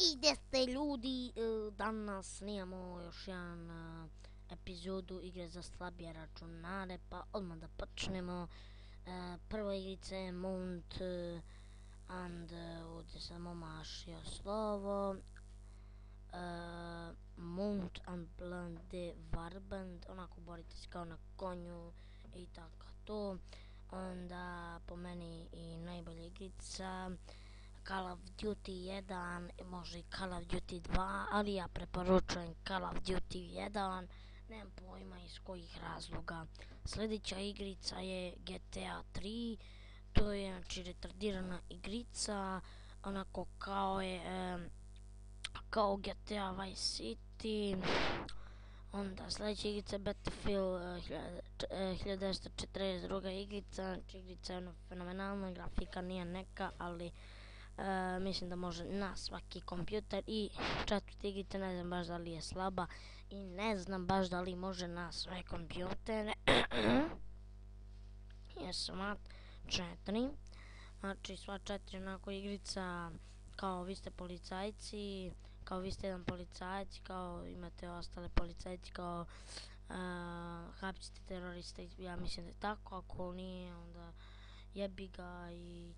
I gdje ste ljudi, danas snijamo još jedan epizodu igre za slabije računare, pa odmah da počnemo. Prva igrica je Mount and ovdje sam omašio slovo. Mount and Blonde Warband, onako borite se kao na konju i tako to. Onda po meni i najbolja igrica Call of Duty 1, može i Call of Duty 2, ali ja preporučujem Call of Duty 1, nemam pojma iz kojih razloga. Sljedeća igrica je GTA 3, to je znači retardirana igrica, onako kao GTA Vice City. Onda sljedeća igrica je Battlefield 1942 igrica, znači igrica je ono fenomenalna, grafika nije neka, ali mislim da može na svaki kompjuter. I četvrta igrica, ne znam baš da li je slaba i ne znam baš da li može na sve kompjutere. Je SMART 4, znači sva četiri onako igrica kao vi ste policajci, kao vi ste jedan policajac, kao imate ostale policajci, kao hapsite teroriste, ja mislim da je tako, ako nije onda jebi ga i